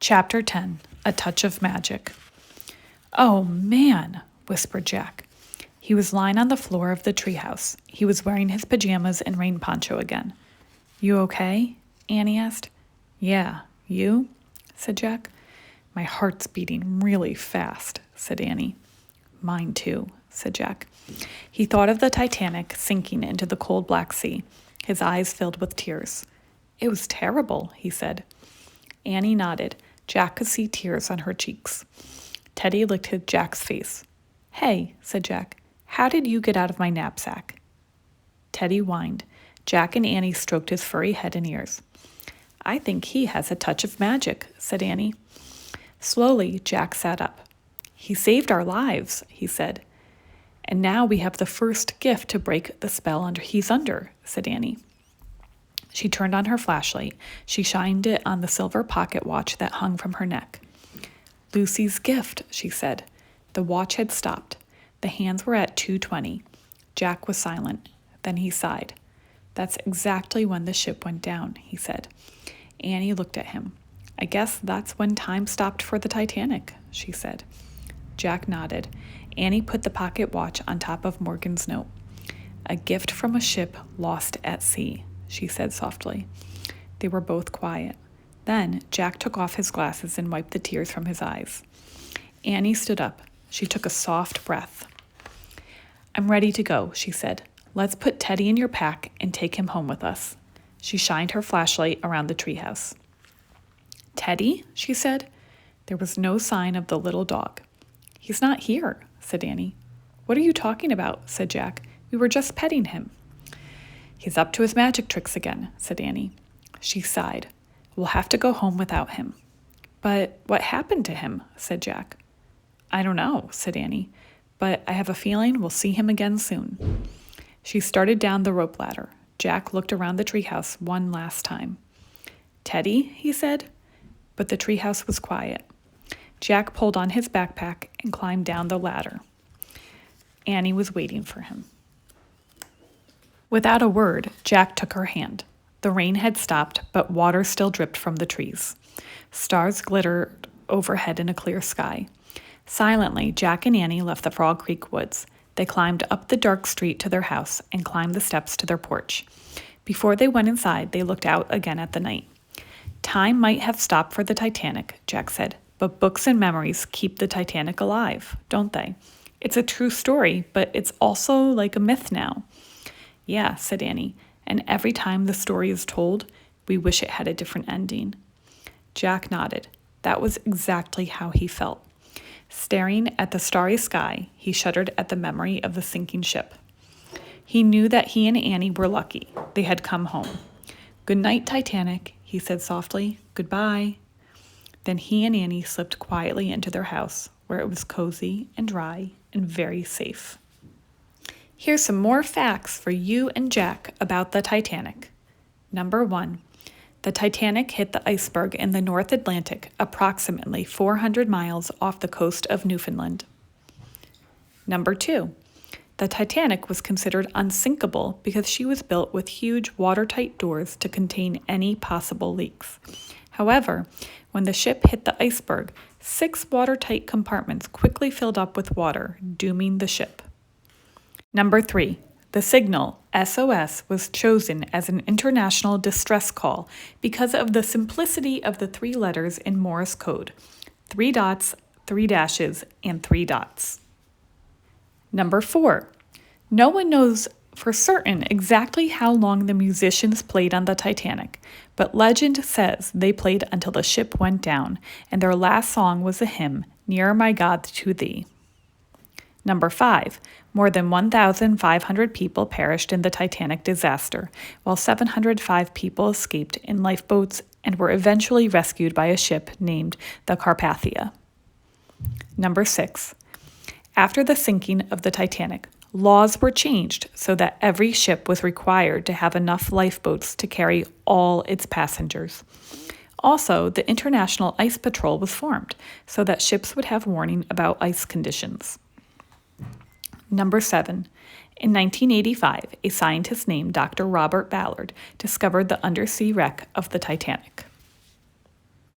Chapter 10 A Touch of Magic. "Oh, man," whispered Jack. He was lying on the floor of the treehouse. He was wearing his pajamas and rain poncho again. "You okay?" Annie asked. "Yeah, you?" said Jack. "My heart's beating really fast," said Annie. "Mine too," said Jack. He thought of the Titanic sinking into the cold black sea. His eyes filled with tears. "It was terrible," he said. Annie nodded. Jack could see tears on her cheeks. Teddy licked at Jack's face. "Hey," said Jack, "how did you get out of my knapsack?" Teddy whined. Jack and Annie stroked his furry head and ears. "I think he has a touch of magic," said Annie. Slowly, Jack sat up. "He saved our lives," he said. "And now we have the first gift to break the spell he's under," said Annie. She turned on her flashlight. She shined it on the silver pocket watch that hung from her neck. "Lucy's gift," she said. The watch had stopped. The hands were at 2:20. Jack was silent. Then he sighed. "That's exactly when the ship went down," he said. Annie looked at him. "I guess that's when time stopped for the Titanic," she said. Jack nodded. Annie put the pocket watch on top of Morgan's note. "A gift from a ship lost at sea," she said softly. They were both quiet. Then Jack took off his glasses and wiped the tears from his eyes. Annie stood up. She took a soft breath. "I'm ready to go," she said. "Let's put Teddy in your pack and take him home with us." She shined her flashlight around the treehouse. "Teddy?" she said. There was no sign of the little dog. "He's not here," said Annie. "What are you talking about?" said Jack. "We were just petting him." "He's up to his magic tricks again," said Annie. She sighed. "We'll have to go home without him." "But what happened to him?" said Jack. "I don't know," said Annie, "but I have a feeling we'll see him again soon." She started down the rope ladder. Jack looked around the treehouse one last time. "Teddy?" he said. But the treehouse was quiet. Jack pulled on his backpack and climbed down the ladder. Annie was waiting for him. Without a word, Jack took her hand. The rain had stopped, but water still dripped from the trees. Stars glittered overhead in a clear sky. Silently, Jack and Annie left the Frog Creek woods. They climbed up the dark street to their house and climbed the steps to their porch. Before they went inside, they looked out again at the night. "Time might have stopped for the Titanic," Jack said, "but books and memories keep the Titanic alive, don't they? It's a true story, but it's also like a myth now." "Yeah," said Annie, "and every time the story is told, we wish it had a different ending." Jack nodded. That was exactly how he felt. Staring at the starry sky, he shuddered at the memory of the sinking ship. He knew that he and Annie were lucky. They had come home. "Good night, Titanic," he said softly. "Goodbye." Then he and Annie slipped quietly into their house, where it was cozy and dry and very safe. Here's some more facts for you and Jack about the Titanic. Number 1. The Titanic hit the iceberg in the North Atlantic approximately 400 miles off the coast of Newfoundland. Number 2. The Titanic was considered unsinkable because she was built with huge watertight doors to contain any possible leaks. However, when the ship hit the iceberg, 6 watertight compartments quickly filled up with water, dooming the ship. Number 3. The signal, SOS, was chosen as an international distress call because of the simplicity of the 3 letters in Morse code: 3 dots, 3 dashes, and 3 dots. Number 4. No one knows for certain exactly how long the musicians played on the Titanic, but legend says they played until the ship went down, and their last song was the hymn, "Nearer My God to Thee." Number 5. More than 1,500 people perished in the Titanic disaster, while 705 people escaped in lifeboats and were eventually rescued by a ship named the Carpathia. Number 6. After the sinking of the Titanic, laws were changed so that every ship was required to have enough lifeboats to carry all its passengers. Also, the International Ice Patrol was formed so that ships would have warning about ice conditions. Number 7. In 1985, a scientist named Dr. Robert Ballard discovered the undersea wreck of the Titanic.